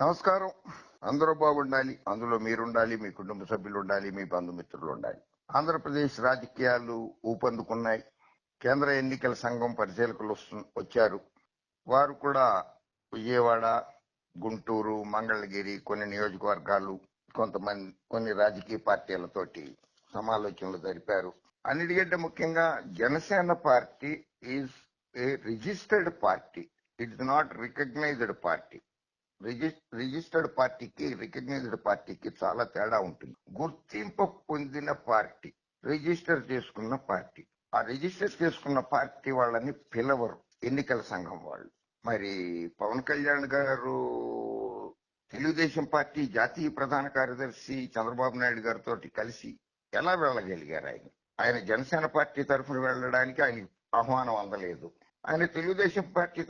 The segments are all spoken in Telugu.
నమస్కారం. అందరూ బాగుండాలి, అందులో మీరుండాలి, మీ కుటుంబ సభ్యులు ఉండాలి, మీ బంధుమిత్రులు ఉండాలి. ఆంధ్రప్రదేశ్ రాజకీయాలు ఊపందుకున్నాయి. కేంద్ర ఎన్నికల సంఘం పరిశీలకులు వచ్చారు. వారు కూడా విజయవాడ, గుంటూరు, మంగళగిరి కొన్ని నియోజకవర్గాలు, కొన్ని రాజకీయ పార్టీలతోటి సమాలోచనలు జరిపారు. అన్నిటికంటే ముఖ్యంగా Janasena party is a registered party. It is not recognised party. Registered పార్టీకి రికగ్నైజ్డ్ పార్టీకి చాలా తేడా ఉంటుంది. గుర్తింపు పొందిన పార్టీ, రిజిస్టర్ చేసుకున్న పార్టీ. ఆ రిజిస్టర్ చేసుకున్న పార్టీ వాళ్ళని పిలవరు ఎన్నికల సంఘం వాళ్ళు. మరి పవన్ కళ్యాణ్ గారు తెలుగుదేశం పార్టీ జాతీయ ప్రధాన కార్యదర్శి చంద్రబాబు నాయుడు గారితో కలిసి ఎలా వెళ్ళగలిగారు? ఆయన జనసేన పార్టీ తరఫున వెళ్ళడానికి ఆయన ఆహ్వానం అందలేదు. ఆయన తెలుగుదేశం పార్టీ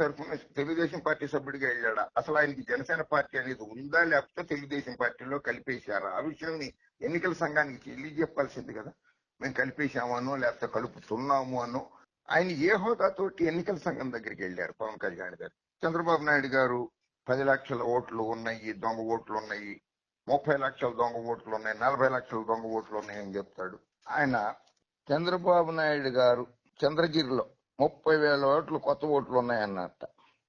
సభ్యుడిగా వెళ్ళాడా? అసలు ఆయనకి జనసేన పార్టీ అనేది ఉందా, లేకపోతే తెలుగుదేశం పార్టీలో కలిపేశారా? ఆ విషయాన్ని ఎన్నికల సంఘానికి తెలియజెప్పాల్సింది కదా. మేము కలిపేశామనో లేకపోతే కలుపుతున్నాము అనో. ఆయన ఏ హోదాతోటి ఎన్నికల సంఘం దగ్గరికి వెళ్ళారు పవన్ కళ్యాణ్ గారు? చంద్రబాబు నాయుడు గారు 10 లక్షల ఓట్లు ఉన్నాయి, దొంగ ఓట్లు ఉన్నాయి, 30 లక్షల దొంగ ఓట్లు ఉన్నాయి, 40 లక్షల దొంగ ఓట్లు ఉన్నాయని చెప్తాడు. ఆయన చంద్రబాబు నాయుడు గారు చంద్రగిరిలో 30,000 ఓట్లు కొత్త ఓట్లు ఉన్నాయన్నట్ట,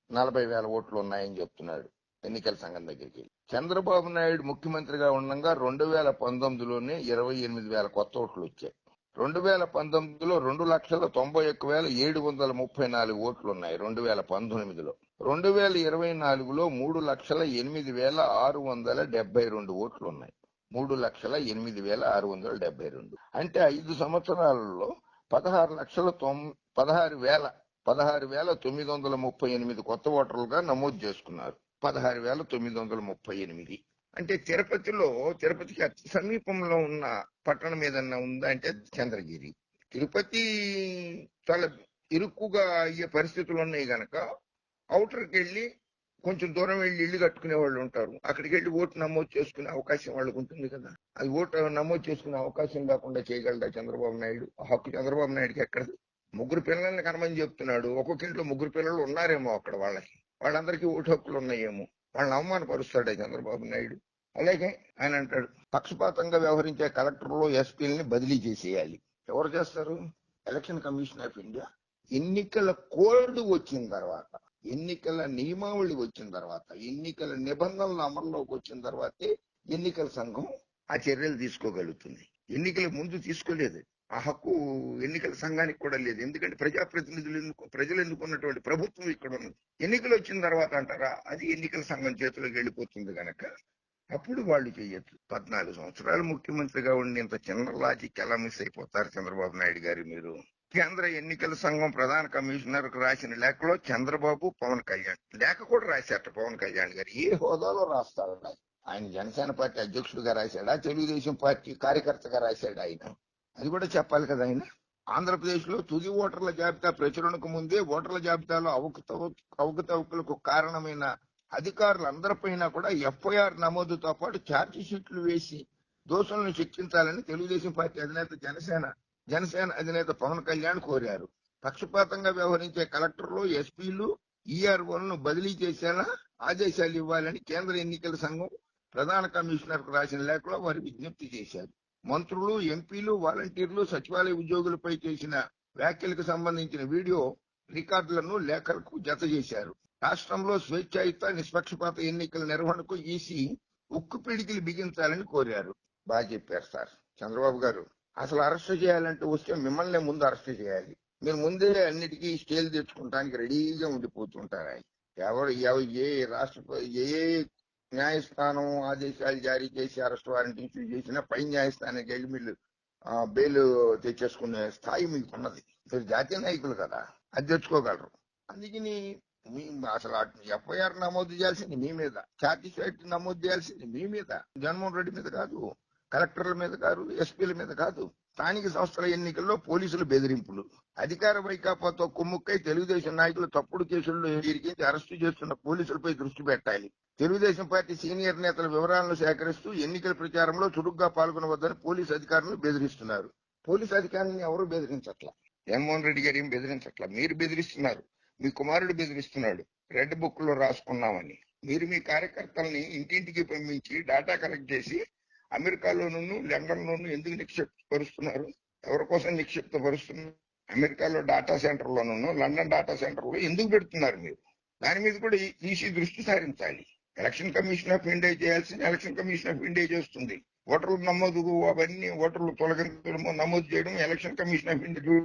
40,000 ఓట్లు ఉన్నాయని చెప్తున్నాడు ఎన్నికల సంఘం దగ్గరికి. చంద్రబాబు నాయుడు ముఖ్యమంత్రిగా ఉండగా 2019లోనే 28,000 కొత్త ఓట్లు వచ్చాయి. 2019లో 2,91,734 ఓట్లు ఉన్నాయి 2019లో. 2024లో 3,08,672 ఓట్లు ఉన్నాయి. 3,08,672. అంటే 5 సంవత్సరాలలో 16,938 కొత్త ఓటర్లుగా నమోదు చేసుకున్నారు. 16,938. అంటే తిరుపతికి అతి సమీపంలో ఉన్న పట్టణం ఏదన్నా ఉందా అంటే చంద్రగిరి. తిరుపతి చాలా ఇరుక్కుగా అయ్యే పరిస్థితులు ఉన్నాయి గనక అవుటర్కి వెళ్ళి కొంచెం దూరం వెళ్ళి ఇల్లు కట్టుకునే వాళ్ళు ఉంటారు. అక్కడికి వెళ్ళి ఓటు నమోదు చేసుకునే అవకాశం వాళ్ళకు ఉంటుంది కదా. అది ఓటు నమోదు చేసుకునే అవకాశం లేకుండా చేయగలడా చంద్రబాబు నాయుడు? ఆ హక్కు చంద్రబాబు నాయుడుకి ఎక్కడది? 3 పిల్లల్ని కనమని చెప్తున్నాడు. ఒక్కొక్క ఇంట్లో 3 పిల్లలు ఉన్నారేమో అక్కడ వాళ్ళందరికీ ఓటు హక్కులు ఉన్నాయేమో. వాళ్ళని అవమానపరుస్తాడే చంద్రబాబు నాయుడు. అలాగే ఆయన అంటాడు పక్షపాతంగా వ్యవహరించే కలెక్టర్లు, ఎస్పీలని బదిలీ చేసేయాలి. ఎవరు చేస్తారు? Election commission of India. ఎన్నికల కోడ్ వచ్చిన తర్వాత, ఎన్నికల నియమావళి వచ్చిన తర్వాత, ఎన్నికల నిబంధనలు అమల్లోకి వచ్చిన తర్వాతే ఎన్నికల సంఘం ఆ చర్యలు తీసుకోగలుగుతుంది. ఎన్నికల ముందు తీసుకోలేదు. ఆ హక్కు ఎన్నికల సంఘానికి కూడా లేదు. ఎందుకంటే ప్రజలు ఎన్నుకున్నటువంటి ప్రభుత్వం ఇక్కడ ఉన్నది. ఎన్నికలు వచ్చిన తర్వాత అంటారా, అది ఎన్నికల సంఘం చేతిలోకి వెళ్ళిపోతుంది గనక అప్పుడు వాళ్ళు చేయొచ్చు. 14 సంవత్సరాలు ముఖ్యమంత్రిగా ఉండి ఇంత చిన్న లాజిక్ ఎలా మిస్ అయిపోతారు చంద్రబాబు నాయుడు గారు మీరు? కేంద్ర ఎన్నికల సంఘం ప్రధాన కమిషనర్ కు రాసిన లేఖలో చంద్రబాబు, పవన్ కళ్యాణ్ లేఖ కూడా రాశారట. పవన్ కళ్యాణ్ గారు ఏ హోదాలో రాస్తాడు? ఆయన జనసేన పార్టీ అధ్యక్షుడిగా రాశాడా, తెలుగుదేశం పార్టీ కార్యకర్తగా రాశాడా? ఆయన అది కూడా చెప్పాలి కదా. ఆయన ఆంధ్రప్రదేశ్ లో తుది ఓటర్ల జాబితా ప్రచురణకు ముందే ఓటర్ల జాబితాలో అవకతవకలకు కారణమైన అధికారులందరిపైన కూడా ఎఫ్ఐఆర్ నమోదుతో పాటు ఛార్జ్ షీట్లు వేసి దోషులను శిక్షించాలని తెలుగుదేశం పార్టీ అధినేత జనసేన అధినేత పవన్ కళ్యాణ్ కోరారు. పక్షపాతంగా వ్యవహరించే కలెక్టర్లు, ఎస్పీలు, ఈఆర్ఓలను బదిలీ చేసేలా ఆదేశాలు ఇవ్వాలని కేంద్ర ఎన్నికల సంఘం ప్రధాన కమిషనర్ కు రాసిన లేఖలో వారు విజ్ఞప్తి చేశారు. మంత్రులు, ఎంపీలు, వాలంటీర్లు, సచివాలయ ఉద్యోగులపై చేసిన వ్యాఖ్యలకు సంబంధించిన వీడియో రికార్డులను లేఖలకు జత చేశారు. రాష్ట్రంలో స్వేచ్ఛాయుత, నిష్పక్షపాత ఎన్నికల నిర్వహణకు ఈసీ ఉక్కు పిడికిలు బిగించాలని కోరారు. బాగా చెప్పారు సార్ చంద్రబాబు గారు. అసలు అరెస్ట్ చేయాలంటే వస్తే మిమ్మల్ని ముందు అరెస్ట్ చేయాలి. మీరు ముందే అన్నిటికీ స్టేలు తెచ్చుకుంటానికి రెడీగా ఉండిపోతుంటారు. ఆయన ఏ న్యాయస్థానం ఆదేశాలు జారీ చేసి అరెస్ట్ వారెంట్ ఇష్యూ చేసినా పై న్యాయస్థానానికి వెళ్ళి మీరు బెయిల్ తెచ్చేసుకునే స్థాయి మీకు ఉన్నది. మీరు జాతీయ నాయకులు కదా, అది తెచ్చుకోగలరు. అందుకని అసలు ఎఫ్ఐఆర్ నమోదు చేయాల్సింది మీ మీద, ఛార్జ్ షీట్ నమోదు చేయాల్సింది మీ మీద, జగన్మోహన్ రెడ్డి మీద కాదు, కలెక్టర్ల మీద కాదు, ఎస్పీల మీద కాదు. స్థానిక సంస్థల ఎన్నికల్లో పోలీసులు బెదిరింపులు, అధికార వైకాపాతో కుమ్ముక్కై తెలుగుదేశం నాయకులు తప్పుడు కేసుల్లో ఇరికించి అరెస్టు చేస్తున్న పోలీసులపై దృష్టి పెట్టాలి. తెలుగుదేశం పార్టీ సీనియర్ నేతల వివరాలను సేకరిస్తూ ఎన్నికల ప్రచారంలో చురుగ్గా పాల్గొనవద్దని పోలీసు అధికారులు బెదిరిస్తున్నారు. పోలీసు అధికారులను ఎవరు బెదిరించట్లా, జగన్మోహన్ రెడ్డి గారు ఏం బెదిరించట్లా, మీరు బెదిరిస్తున్నారు. మీ కుమారుడు బెదిరిస్తున్నాడు రెడ్ బుక్ లో రాసుకున్నామని. మీరు మీ కార్యకర్తల్ని ఇంటింటికి పంపించి డేటా కలెక్ట్ చేసి అమెరికాలోను లండన్ లోను ఎందుకు నిక్షిప్తపరుస్తున్నారు? ఎవరి కోసం నిక్షిప్తపరుస్తున్నారు? అమెరికాలో డేటా సెంటర్లోను లండన్ డేటా సెంటర్ లో ఎందుకు పెడుతున్నారు మీరు? దాని మీద కూడా ఈసీ దృష్టి సారించాలి. ఎలక్షన్ కమిషన్ ఆఫ్ ఇండియా చేయాల్సింది ఎలక్షన్ కమిషన్ ఆఫ్ ఇండియా చేస్తుంది. ఓటర్ల నమోదు అవన్నీ ఓటర్లు తొలగించడం నమోదు చేయడం election commission of India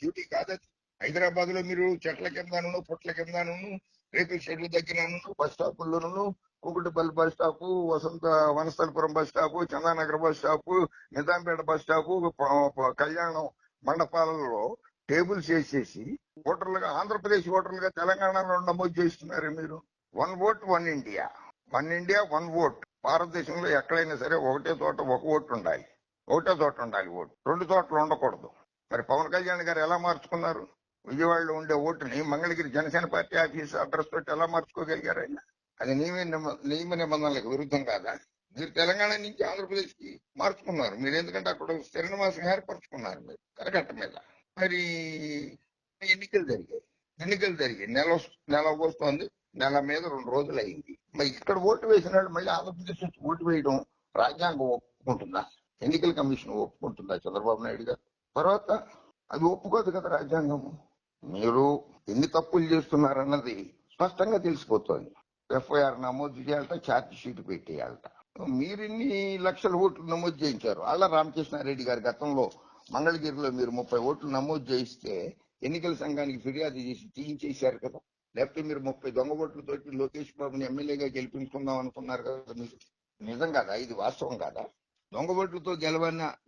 duty కాదు. హైదరాబాద్ లో మీరు చెట్ల కిందను పుట్ల కిందను రేకుల షెడ్ల దగ్గరను బస్ స్టాపుల్లోను Kukatpally bus stop, Vanasthalipuram bus stop, Chandanagar bus stop, Nizampet bus stop, కళ్యాణం మండపాలలో టేబుల్స్ వేసేసి ఓటర్లుగా ఆంధ్రప్రదేశ్ ఓటర్లుగా తెలంగాణలో నమోదు చేస్తున్నారు మీరు. 1 vote 1 ఇండియా, 1 ఇండియా 1 vote. భారతదేశంలో ఎక్కడైనా సరే ఒకటే చోట ఒక ఓటు ఉండాలి, ఒకటే చోట ఉండాలి ఓటు, 2 చోట్ల ఉండకూడదు. మరి పవన్ కళ్యాణ్ గారు ఎలా మార్చుకున్నారు? విజయవాడలో ఉండే ఓటుని Mangalagiri Janasena party office address తోటి ఎలా మార్చుకోగలిగారు ఆయన? అది నియమ నిబంధనలకు విరుద్ధం కాదా? మీరు తెలంగాణ నుంచి ఆంధ్రప్రదేశ్ కి మార్చుకున్నారు మీరు, ఎందుకంటే అక్కడ స్థిర నివాసం ఏర్పరచుకున్నారు మీరు కరకట్ట మీద. మరి ఎన్నికలు జరిగాయి నెల వస్తోంది, నెల మీద 2 రోజులు అయింది. మరి ఇక్కడ ఓటు వేసిన వాళ్ళు మళ్ళీ ఆంధ్రప్రదేశ్ నుంచి ఓటు వేయడం రాజ్యాంగం ఒప్పుకుంటుందా? ఎన్నికల కమిషన్ ఒప్పుకుంటుందా చంద్రబాబు నాయుడు గారు? తర్వాత అది ఒప్పుకోదు కదా రాజ్యాంగము. మీరు ఎన్ని తప్పులు చేస్తున్నారన్నది స్పష్టంగా తెలిసిపోతోంది. ఎఫ్ఐఆర్ నమోదు చేయాలట, ఛార్జ్ షీట్ పెట్టేయాలట. మీరు ఇన్ని లక్షల ఓట్లు నమోదు చేయించారు. ఆళ్ళ రామకృష్ణారెడ్డి గారి గతంలో మంగళగిరిలో మీరు 30 ఓట్లు నమోదు చేయిస్తే ఎన్నికల సంఘానికి ఫిర్యాదు చేసి తీయించేశారు కదా. లేకపోతే మీరు 30 దొంగ ఓట్లతోటి లోకేష్ బాబుని ఎమ్మెల్యేగా గెలిపించుకుందాం అనుకున్నారు కదా. మీరు నిజం కాదా? ఇది వాస్తవం కాదా? దొంగ ఓట్లతో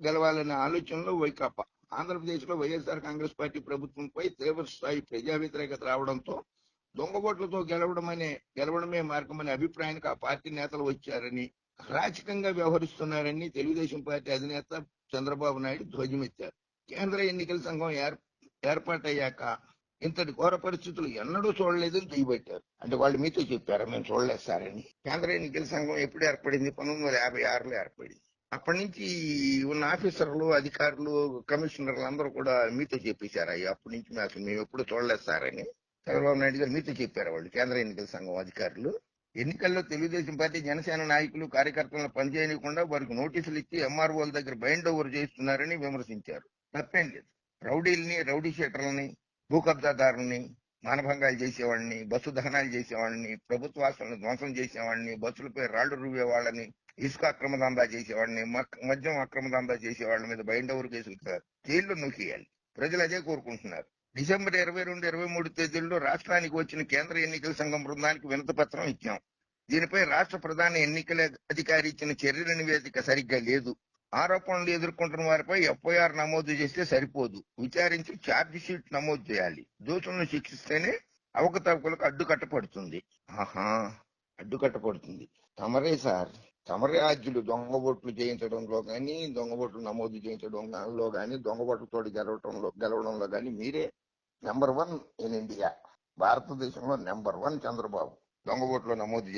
గెలవాలనే ఆలోచనలో వైకాపా ఆంధ్రప్రదేశ్ లో వైఎస్ఆర్ కాంగ్రెస్ పార్టీ ప్రభుత్వంపై తీవ్ర స్థాయి ప్రజా వ్యతిరేకత రావడంతో దొంగ ఓట్లతో గెలవడమే మార్గమనే అభిప్రాయానికి ఆ పార్టీ నేతలు వచ్చారని, రాజకీయంగా వ్యవహరిస్తున్నారని తెలుగుదేశం పార్టీ అధినేత చంద్రబాబు నాయుడు ధ్వజమెత్తారు. కేంద్ర ఎన్నికల సంఘం ఏర్పాటయ్యాక ఇంతటి ఘోర పరిస్థితులు ఎన్నడూ చూడలేదని దుయ్యబట్టారు. అంటే వాళ్ళు మీతో చెప్పారా మేము చూడలేదు సార్ అని? కేంద్ర ఎన్నికల సంఘం ఎప్పుడు ఏర్పడింది? 1956లో ఏర్పడింది. అప్పటి నుంచి ఉన్న ఆఫీసర్లు, అధికారులు, కమిషనర్లు అందరూ కూడా మీతో చెప్పేశారు అయ్యి అప్పటి నుంచి మేము ఎప్పుడు చూడలేదు సార్ అని చంద్రబాబు నాయుడు గారు మీతో చెప్పారు. వాళ్ళు కేంద్ర ఎన్నికల సంఘం అధికారులు ఎన్నికల్లో తెలుగుదేశం పార్టీ జనసేన నాయకులు కార్యకర్తలను పనిచేయకుండా వారికి నోటీసులు ఇచ్చి ఎంఆర్ఓల దగ్గర బైండ్ ఓవర్ చేస్తున్నారని విమర్శించారు. తప్పేం లేదు. రౌడీల్ని, రౌడీ షీటర్లని, భూ కబ్జాదారుల్ని, మానభంగాలు చేసేవాడిని, బస్సు దహనాలు చేసేవాడిని, ప్రభుత్వ ఆస్తులను ధ్వంసం చేసేవాడిని, బస్సులపై రాళ్లు రువ్వేవాళ్ళని, ఇసుక అక్రమ దందా చేసేవాడిని, మద్యం అక్రమ దందా చేసేవాళ్ళ మీద బైండ్ ఓవర్ కేసులు జైల్లో నొక్కియాలి. ప్రజలు అదే కోరుకుంటున్నారు. డిసెంబర్ 22, 23 తేదీల్లో రాష్ట్రానికి వచ్చిన కేంద్ర ఎన్నికల సంఘం బృందానికి వినతి పత్రం ఇచ్చాం. దీనిపై రాష్ట్ర ప్రధాన ఎన్నికల అధికారి ఇచ్చిన చర్యల నివేదిక సరిగ్గా లేదు. ఆరోపణలు ఎదుర్కొంటున్న వారిపై ఎఫ్ఐఆర్ నమోదు చేస్తే సరిపోదు, విచారించి ఛార్జ్ షీట్ నమోదు చేయాలి. దోషులను శిక్షిస్తేనే అవకతవకలకు అడ్డుకట్టపడుతుంది. ఆహా, అడ్డుకట్టపడుతుంది. తమరే సార్, తమరే ఆద్యులు దొంగ ఓట్లు చేయించడంలో గాని, దొంగ ఓట్లు నమోదు చేయించడంలో గాని, దొంగ ఓట్లతో గెలవడంలో గాని మీరే నెంబర్ 1 ఇన్ ఇండియా. భారతదేశంలో నెంబర్ 1 చంద్రబాబు దొంగ ఓట్లు నమోదు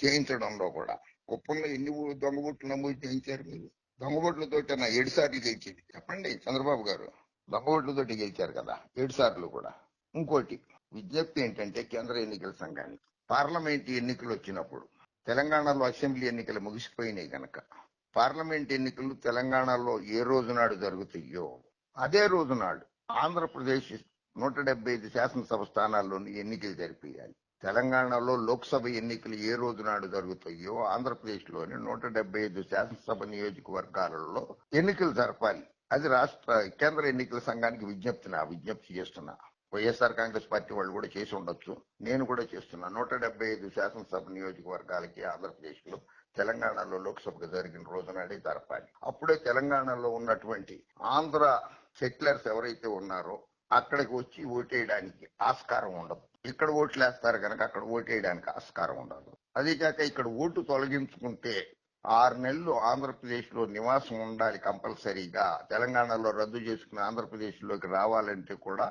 చేయించడంలో కూడా. కుప్పంలో ఎన్ని దొంగ ఓట్లు నమోదు చేయించారు మీరు? దొంగ ఓట్లతోటి 7 సార్లు గెలిచింది చెప్పండి చంద్రబాబు గారు. దొంగ ఓట్లతోటి గెలిచారు కదా 7 సార్లు కూడా. ఇంకోటి విజ్ఞప్తి ఏంటంటే కేంద్ర ఎన్నికల సంఘానికి, పార్లమెంట్ ఎన్నికలు వచ్చినప్పుడు తెలంగాణలో అసెంబ్లీ ఎన్నికలు ముగిసిపోయినాయి గనక పార్లమెంట్ ఎన్నికలు తెలంగాణలో ఏ రోజు నాడు జరుగుతాయో అదే రోజు నాడు ఆంధ్రప్రదేశ్ 175 శాసనసభ స్థానాల్లోని ఎన్నికలు జరిపేయాలి. తెలంగాణలో లోక్సభ ఎన్నికలు ఏ రోజు నాడు జరుగుతాయో ఆంధ్రప్రదేశ్ లోని 175 శాసనసభ నియోజకవర్గాలలో ఎన్నికలు జరపాలి. అది కేంద్ర ఎన్నికల సంఘానికి విజ్ఞప్తి చేస్తున్నా. వైఎస్ఆర్ కాంగ్రెస్ పార్టీ వాళ్ళు కూడా చేసి ఉండొచ్చు, నేను కూడా చేస్తున్నా. 175 శాసనసభ నియోజకవర్గాలకి ఆంధ్రప్రదేశ్ లో తెలంగాణలో లోక్సభకు జరిగిన రోజు నాడే జరపాలి. అప్పుడే తెలంగాణలో ఉన్నటువంటి ఆంధ్ర సెటిలర్స్ ఎవరైతే ఉన్నారో అక్కడికి వచ్చి ఓటేయడానికి ఆస్కారం ఉండదు. ఇక్కడ ఓట్లు వేస్తారు కనుక అక్కడ ఓటేయడానికి ఆస్కారం ఉండదు. అదే కాక ఇక్కడ ఓటు తొలగించుకుంటే 6 నెలలు ఆంధ్రప్రదేశ్ లో నివాసం ఉండాలి కంపల్సరీగా. తెలంగాణలో రద్దు చేసుకుని ఆంధ్రప్రదేశ్ లోకి రావాలంటే కూడా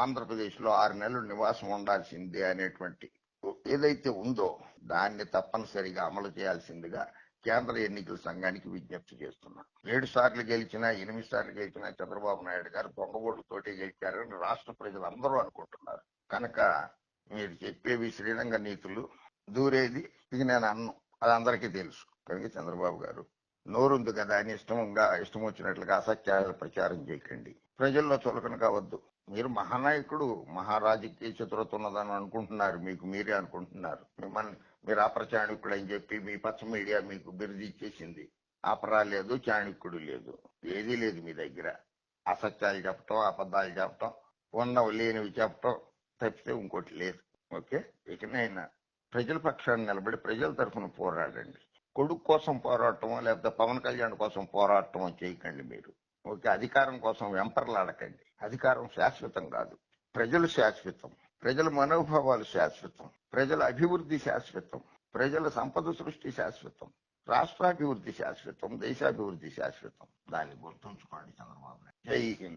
ఆంధ్రప్రదేశ్ లో 6 నెలలు నివాసం ఉండాల్సిందే అనేటువంటి ఏదైతే ఉందో దాన్ని తప్పనిసరిగా అమలు చేయాల్సిందిగా కేంద్ర ఎన్నికల సంఘానికి విజ్ఞప్తి చేస్తున్నా. 7 సార్లు గెలిచినా 8 సార్లు గెలిచినా చంద్రబాబు నాయుడు గారు దొంగ ఓట్లతోటి గెలిచారని రాష్ట్ర ప్రజలందరూ అనుకుంటున్నారు. కనుక మీరు చెప్పేవి శ్రీరంగ నీతులు, దూరేది ఇది నేను అన్ను, అది అందరికీ తెలుసు. కనుక చంద్రబాబు గారు నోరుంది కదా అని ఇష్టం వచ్చినట్లుగా అసత్యాలు ప్రచారం చేయకండి. ప్రజల్లో చులకన కావద్దు. మీరు మహానాయకుడు, మహారాజకీయ చతురత ఉన్నదని అనుకుంటున్నారు, మీకు మీరే అనుకుంటున్నారు. మిమ్మల్ని మీరు అప్రచాణికుడు అని చెప్పి మీ పచ్చ మీడియా మీకు బిరుదు ఇచ్చేసింది. అపరా లేదు, చాణక్యుడు లేదు, ఏదీ లేదు మీ దగ్గర. అసత్యాలు చెప్పటం, అబద్ధాలు చెప్పటం, ఉన్నవి లేనివి చెప్పటం తప్పితే ఇంకోటి లేదు. ఓకే, ఇకనైనా ప్రజల పక్షాన్ని నిలబడి ప్రజల తరఫున పోరాడండి. కొడుకు కోసం పోరాటమో లేకపోతే పవన్ కళ్యాణ్ కోసం పోరాటమో చేయకండి మీరు. ఓకే, అధికారం కోసం వెంపర్లాడకండి. అధికారం శాశ్వతం కాదు, ప్రజలు శాశ్వతం. ప్రజల మనోభావాలు శాశ్వతం, ప్రజల అభివృద్ధి శాశ్వతం, ప్రజల సంపద సృష్టి శాశ్వతం, రాష్ట్రాభివృద్ధి శాశ్వతం, దేశాభివృద్ధి శాశ్వతం. దాన్ని గుర్తుంచుకోండి చంద్రబాబు నాయుడు. జై హింద్.